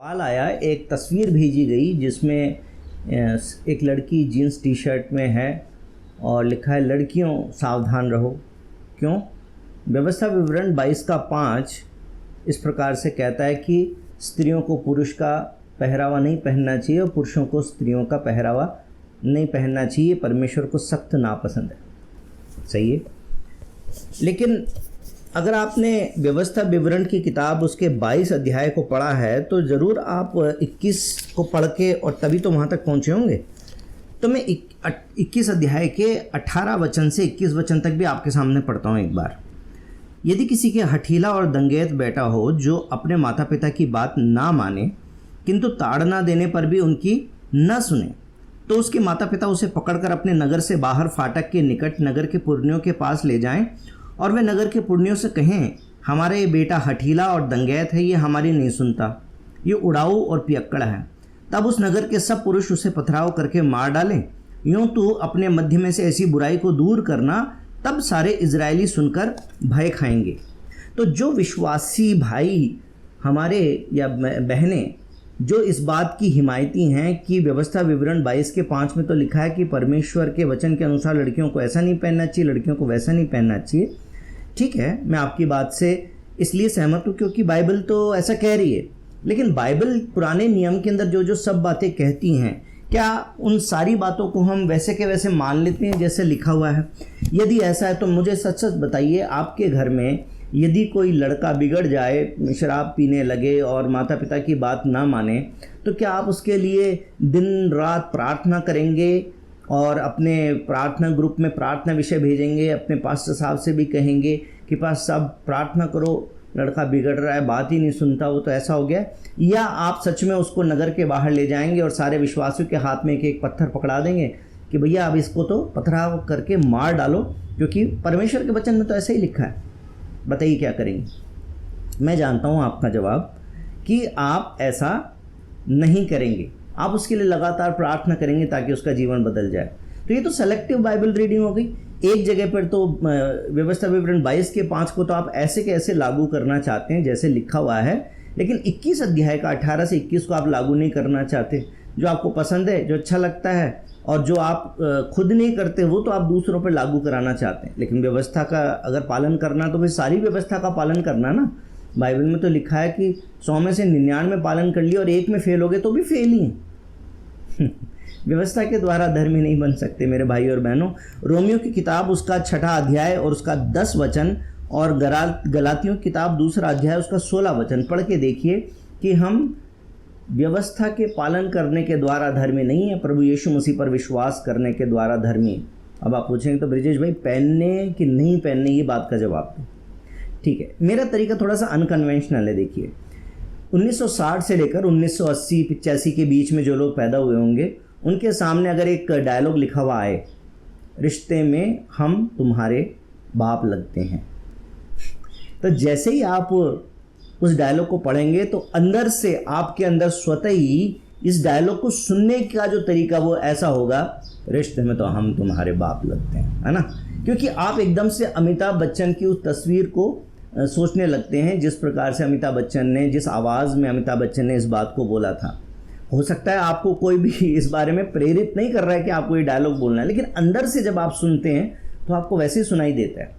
सवाल आया, एक तस्वीर भेजी गई जिसमें एक लड़की जीन्स टी शर्ट में है और लिखा है लड़कियों सावधान रहो। क्यों? व्यवस्था विवरण 22 का 5 इस प्रकार से कहता है कि स्त्रियों को पुरुष का पहरावा नहीं पहनना चाहिए और पुरुषों को स्त्रियों का पहरावा नहीं पहनना चाहिए। परमेश्वर को सख्त नापसंद है। सही है। लेकिन अगर आपने व्यवस्था विवरण की किताब उसके 22 अध्याय को पढ़ा है तो ज़रूर आप 21 को पढ़ के और तभी तो वहाँ तक पहुँचे होंगे। तो मैं 21 अध्याय के 18 वचन से 21 वचन तक भी आपके सामने पढ़ता हूँ एक बार। यदि किसी के हठीला और दंगैत बेटा हो जो अपने माता पिता की बात ना माने किंतु ताड़ना देने पर भी उनकी न सुने, तो उसके माता पिता उसे पकड़कर अपने नगर से बाहर फाटक के निकट नगर के पुरनियों के पास ले जाएं और वे नगर के पुरनियों से कहें, हमारा ये बेटा हठीला और दंगैत है, ये हमारी नहीं सुनता, ये उड़ाऊ और पियक्कड़ है। तब उस नगर के सब पुरुष उसे पथराव करके मार डालें। यूँ तो अपने मध्य में से ऐसी बुराई को दूर करना, तब सारे इजरायली सुनकर भय खाएंगे। तो जो विश्वासी भाई हमारे या बहनें जो इस बात की हिमायती हैं कि व्यवस्था विवरण 22 के 5 में तो लिखा है कि परमेश्वर के वचन के अनुसार लड़कियों को ऐसा नहीं पहनना चाहिए, लड़कियों को वैसा नहीं पहनना चाहिए। ठीक है, मैं आपकी बात से इसलिए सहमत हूँ क्योंकि बाइबल तो ऐसा कह रही है। लेकिन बाइबल पुराने नियम के अंदर जो जो सब बातें कहती हैं, क्या उन सारी बातों को हम वैसे के वैसे मान लेते हैं जैसे लिखा हुआ है? यदि ऐसा है तो मुझे सच सच बताइए, आपके घर में यदि कोई लड़का बिगड़ जाए, शराब पीने लगे और माता पिता की बात ना माने, तो क्या आप उसके लिए दिन रात प्रार्थना करेंगे और अपने प्रार्थना ग्रुप में प्रार्थना विषय भेजेंगे, अपने पास्टर साहब से भी कहेंगे कि पास्टर साहब प्रार्थना करो, लड़का बिगड़ रहा है, बात ही नहीं सुनता, वो तो ऐसा हो गया? या आप सच में उसको नगर के बाहर ले जाएंगे और सारे विश्वासियों के हाथ में एक एक पत्थर पकड़ा देंगे कि भैया अब इसको तो पथराव करके मार डालो, क्योंकि परमेश्वर के वचन में तो ऐसा ही लिखा है? बताइए क्या करेंगे? मैं जानता हूँ आपका जवाब कि आप ऐसा नहीं करेंगे, आप उसके लिए लगातार प्रार्थना करेंगे ताकि उसका जीवन बदल जाए। तो ये तो सेलेक्टिव बाइबल रीडिंग हो गई। एक जगह पर तो व्यवस्था विवरण 22 के 5 को तो आप ऐसे के ऐसे लागू करना चाहते हैं जैसे लिखा हुआ है, लेकिन 21 अध्याय का 18 से 21 को आप लागू नहीं करना चाहते। जो आपको पसंद है, जो अच्छा लगता है और जो आप खुद नहीं करते वो तो आप दूसरों पर लागू कराना चाहते हैं। लेकिन व्यवस्था का अगर पालन करना तो फिर सारी व्यवस्था का पालन करना ना। बाइबल में तो लिखा है कि 100 में से 99 पालन कर लिया और एक में फेल हो गए तो भी फेल ही हैं। व्यवस्था के द्वारा धर्मी नहीं बन सकते मेरे भाई और बहनों। रोमियो की किताब उसका 6ठा अध्याय और उसका 10 वचन और गलातियों की किताब 2रा अध्याय उसका 16 वचन पढ़ के देखिए कि हम व्यवस्था के पालन करने के द्वारा धर्मी नहीं है, प्रभु यीशु मसीह पर विश्वास करने के द्वारा धर्मी। अब आप पूछेंगे तो ब्रिजेश भाई पहनने कि नहीं पहनने, ये बात का जवाब दो। ठीक है, मेरा तरीका थोड़ा सा अनकन्वेंशनल है। देखिए 1960 से लेकर 1980-85 के बीच में जो लोग पैदा हुए होंगे उनके सामने अगर एक डायलॉग लिखा हुआ आए, रिश्ते में हम तुम्हारे बाप लगते हैं, तो जैसे ही आप उस डायलॉग को पढ़ेंगे तो अंदर से आपके अंदर स्वतः ही इस डायलॉग को सुनने का जो तरीका वो ऐसा होगा, रिश्ते में तो हम तुम्हारे बाप लगते हैं, है ना? क्योंकि आप एकदम से अमिताभ बच्चन की उस तस्वीर को सोचने लगते हैं जिस प्रकार से अमिताभ बच्चन ने, जिस आवाज़ में अमिताभ बच्चन ने इस बात को बोला था। हो सकता है आपको कोई भी इस बारे में प्रेरित नहीं कर रहा है कि आपको ये डायलॉग बोलना है, लेकिन अंदर से जब आप सुनते हैं तो आपको वैसे ही सुनाई देता है।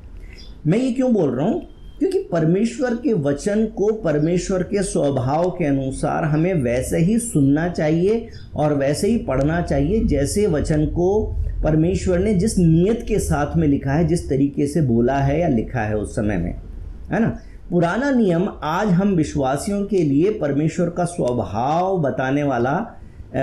मैं ये क्यों बोल रहा हूँ? क्योंकि परमेश्वर के वचन को परमेश्वर के स्वभाव के अनुसार हमें वैसे ही सुनना चाहिए और वैसे ही पढ़ना चाहिए जैसे वचन को परमेश्वर ने जिस नियत के साथ में लिखा है, जिस तरीके से बोला है या लिखा है उस समय में, है ना? पुराना नियम आज हम विश्वासियों के लिए परमेश्वर का स्वभाव बताने वाला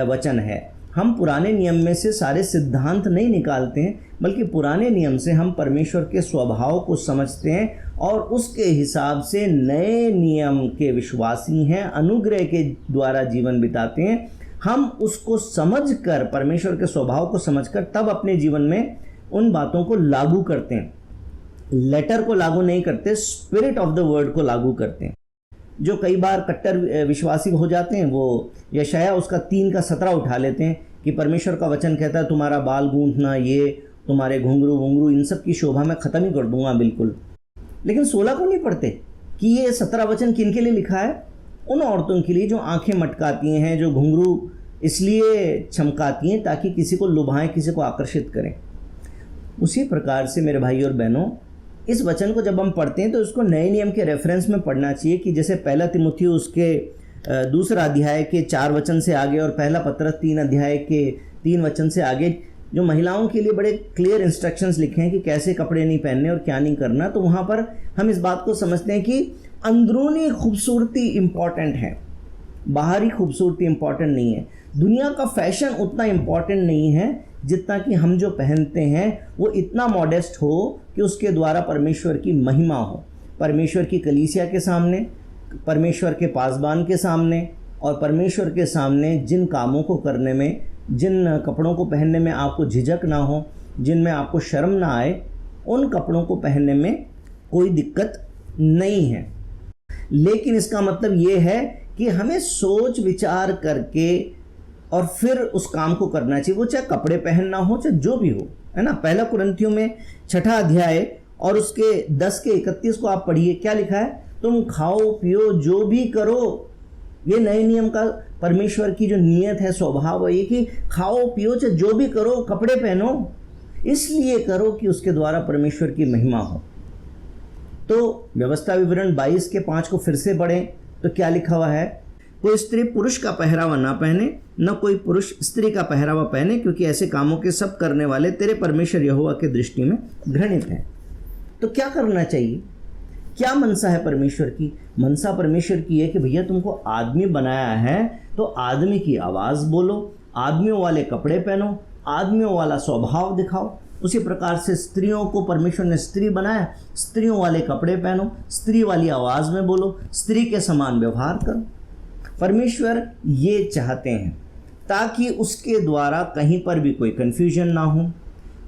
वचन है। हम पुराने नियम में से सारे सिद्धांत नहीं निकालते हैं, बल्कि पुराने नियम से हम परमेश्वर के स्वभाव को समझते हैं और उसके हिसाब से नए नियम के विश्वासी हैं, अनुग्रह के द्वारा जीवन बिताते हैं। हम उसको समझकर, परमेश्वर के स्वभाव को समझकर तब अपने जीवन में उन बातों को लागू करते हैं। लेटर को लागू नहीं करते, स्पिरिट ऑफ द वर्ड को लागू करते हैं। जो कई बार कट्टर विश्वासी हो जाते हैं वो यशाया उसका 3 का 17 उठा लेते हैं कि परमेश्वर का वचन कहता है तुम्हारा बाल गूंथना, ये तुम्हारे घुंघरू वुंघरू, इन सब की शोभा मैं ख़त्म ही कर दूंगा बिल्कुल। लेकिन 16 को नहीं पढ़ते कि ये 17 वचन किन के लिए लिखा है? उन औरतों के लिए जो आंखें मटकाती हैं, जो घुंघरू इसलिए चमकाती हैं ताकि किसी को लुभाएं, किसी को आकर्षित करें। उसी प्रकार से मेरे भाई और बहनों, इस वचन को जब हम पढ़ते हैं तो इसको नए नियम के रेफरेंस में पढ़ना चाहिए कि जैसे पहला तिमुथियुस उसके दूसरा अध्याय के 4 वचन से आगे और पहला पत्रस 3 अध्याय के 3 वचन से आगे जो महिलाओं के लिए बड़े क्लियर इंस्ट्रक्शंस लिखे हैं कि कैसे कपड़े नहीं पहनने और क्या नहीं करना, तो वहाँ पर हम इस बात को समझते हैं कि अंदरूनी खूबसूरती इम्पॉर्टेंट है, बाहरी खूबसूरती इम्पॉर्टेंट नहीं है। दुनिया का फैशन उतना इम्पॉर्टेंट नहीं है जितना कि हम जो पहनते हैं वो इतना मॉडेस्ट हो कि उसके द्वारा परमेश्वर की महिमा हो, परमेश्वर की कलीसिया के सामने, परमेश्वर के पासबान के सामने और परमेश्वर के सामने जिन कामों को करने में, जिन कपड़ों को पहनने में आपको झिझक ना हो, जिनमें आपको शर्म ना आए, उन कपड़ों को पहनने में कोई दिक्कत नहीं है। लेकिन इसका मतलब ये है कि हमें सोच विचार करके और फिर उस काम को करना चाहिए, वो चाहे कपड़े पहनना हो चाहे जो भी हो, है ना। पहला कुरिन्थियों में 6 अध्याय और उसके 10 के 31 को आप पढ़िए, क्या लिखा है? तुम खाओ पियो जो भी करो। ये नए नियम का परमेश्वर की जो नियत है, स्वभाव है ये कि खाओ पियो चाहे जो भी करो, कपड़े पहनो, इसलिए करो कि उसके द्वारा परमेश्वर की महिमा हो। तो व्यवस्था विवरण 22 के 5 को फिर से पढ़ें तो क्या लिखा हुआ है? कोई स्त्री पुरुष का पहरावा ना पहने, न कोई पुरुष स्त्री का पहरावा पहने, क्योंकि ऐसे कामों के सब करने वाले तेरे परमेश्वर यहोवा के दृष्टि में घृणित हैं। तो क्या करना चाहिए? क्या मनसा है परमेश्वर की? मनसा परमेश्वर की है कि भैया तुमको आदमी बनाया है तो आदमी की आवाज़ बोलो, आदमियों वाले कपड़े पहनो, आदमियों वाला स्वभाव दिखाओ। उसी प्रकार से स्त्रियों को परमेश्वर ने स्त्री बनाया, स्त्रियों वाले कपड़े पहनो, स्त्री वाली आवाज़ में बोलो, स्त्री के समान व्यवहार करो। परमेश्वर ये चाहते हैं ताकि उसके द्वारा कहीं पर भी कोई कन्फ्यूजन ना हो,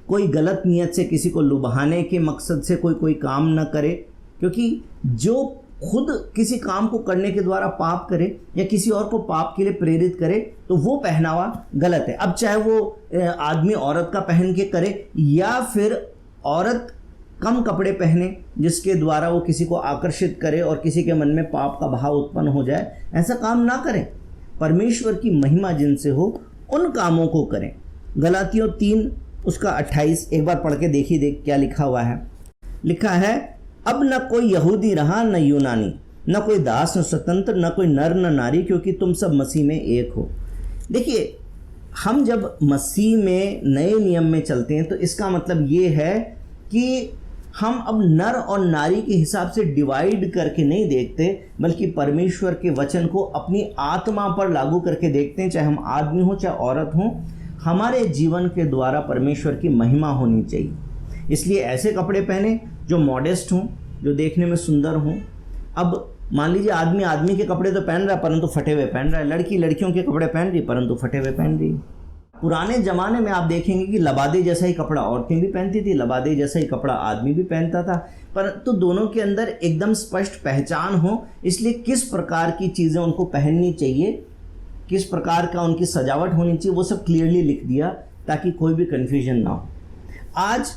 कोई गलत नियत से किसी को लुभाने के मकसद से कोई काम ना करे, क्योंकि जो खुद किसी काम को करने के द्वारा पाप करे या किसी और को पाप के लिए प्रेरित करे तो वो पहनावा गलत है। अब चाहे वो आदमी औरत का पहन के करे या फिर औरत कम कपड़े पहने जिसके द्वारा वो किसी को आकर्षित करे और किसी के मन में पाप का भाव उत्पन्न हो जाए, ऐसा काम ना करें। परमेश्वर की महिमा जिनसे हो उन कामों को करें। गलातियों 3 उसका 28 एक बार पढ़ के देखिए, देख क्या लिखा हुआ है। लिखा है, अब न कोई यहूदी रहा न यूनानी, न कोई दास न स्वतंत्र, न कोई नर न नारी, क्योंकि तुम सब मसीह में एक हो। देखिए, हम जब मसीह में नए नियम में चलते हैं तो इसका मतलब ये है कि हम अब नर और नारी के हिसाब से डिवाइड करके नहीं देखते, बल्कि परमेश्वर के वचन को अपनी आत्मा पर लागू करके देखते हैं। चाहे हम आदमी हो चाहे औरत हो, हमारे जीवन के द्वारा परमेश्वर की महिमा होनी चाहिए। इसलिए ऐसे कपड़े पहने जो मॉडेस्ट हों, जो देखने में सुंदर हों। अब मान लीजिए आदमी आदमी के कपड़े तो पहन रहा है परंतु फटे हुए पहन रहा है, लड़की लड़कियों के कपड़े पहन रही परंतु फटे हुए पहन रही। पुराने ज़माने में आप देखेंगे कि लबादे जैसा ही कपड़ा औरतें भी पहनती थी, लबादे जैसा ही कपड़ा आदमी भी पहनता था, परंतु दोनों के अंदर एकदम स्पष्ट पहचान हो, इसलिए किस प्रकार की चीज़ें उनको पहननी चाहिए, किस प्रकार का उनकी सजावट होनी चाहिए, वो सब क्लियरली लिख दिया ताकि कोई भी कन्फ्यूजन ना हो। आज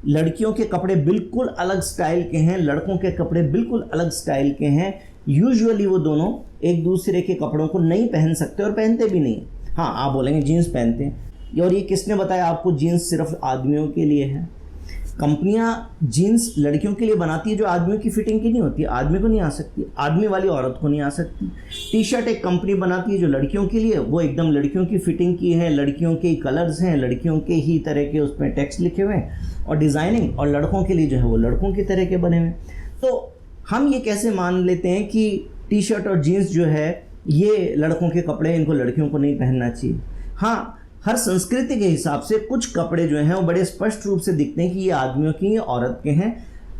लड़कियों के कपड़े बिल्कुल अलग स्टाइल के हैं, लड़कों के कपड़े बिल्कुल अलग स्टाइल के हैं। यूजुअली वो दोनों एक दूसरे के कपड़ों को नहीं पहन सकते और पहनते भी नहीं। हाँ, आप बोलेंगे जीन्स पहनते हैं, और ये किसने बताया आपको जीन्स सिर्फ आदमियों के लिए है? कंपनियां जीन्स लड़कियों के लिए बनाती है जो आदमियों की फिटिंग की नहीं होती, आदमी को नहीं आ सकती, आदमी वाली औरत को नहीं आ सकती। टी शर्ट एक कंपनी बनाती है जो लड़कियों के लिए, वो एकदम लड़कियों की फिटिंग की है, लड़कियों के कलर्स हैं, लड़कियों के ही तरह के उसमें टेक्स्ट लिखे हुए हैं और डिज़ाइनिंग, और लड़कों के लिए जो है वो लड़कों की तरह के बने हुए। तो हम ये कैसे मान लेते हैं कि टी शर्ट और जीन्स जो है ये लड़कों के कपड़े, इनको लड़कियों को नहीं पहनना चाहिए? हाँ, हर संस्कृति के हिसाब से कुछ कपड़े जो हैं वो बड़े स्पष्ट रूप से दिखते हैं कि ये आदमियों की, ये औरत के हैं।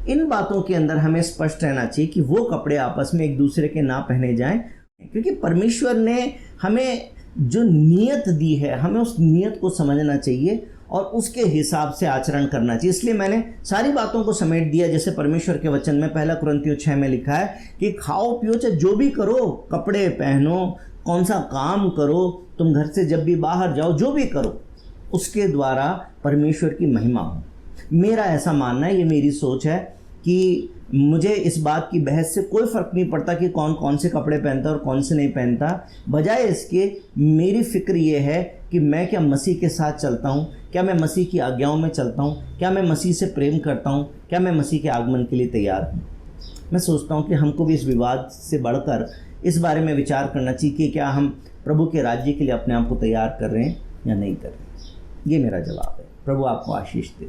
इन बातों के अंदर हमें स्पष्ट रहना चाहिए कि वो कपड़े आपस में एक दूसरे के ना पहने जाएं, क्योंकि परमेश्वर ने हमें जो नियत दी है हमें उस नियत को समझना चाहिए और उसके हिसाब से आचरण करना चाहिए। इसलिए मैंने सारी बातों को समेट दिया, जैसे परमेश्वर के वचन में 1 कुरिन्थियों 6 में लिखा है कि खाओ पियो चाहे जो भी करो, कपड़े पहनो, कौन सा काम करो, तुम घर से जब भी बाहर जाओ, जो भी करो, उसके द्वारा परमेश्वर की महिमा हो। मेरा ऐसा मानना है, ये मेरी सोच है कि मुझे इस बात की बहस से कोई फ़र्क नहीं पड़ता कि कौन कौन से कपड़े पहनता है और कौन से नहीं पहनता। बजाय इसके मेरी फ़िक्र ये है कि मैं क्या मसीह के साथ चलता हूँ, क्या मैं मसीह की आज्ञाओं में चलता हूँ, क्या मैं मसीह से प्रेम करता हूँ, क्या मैं मसीह के आगमन के लिए तैयार हूँ। मैं सोचता हूँ कि हमको भी इस विवाद से बढ़कर इस बारे में विचार करना चाहिए कि क्या हम प्रभु के राज्य के लिए अपने आप को तैयार कर रहे हैं या नहीं कर रहे हैं। ये मेरा जवाब है। प्रभु आपको आशीष दे।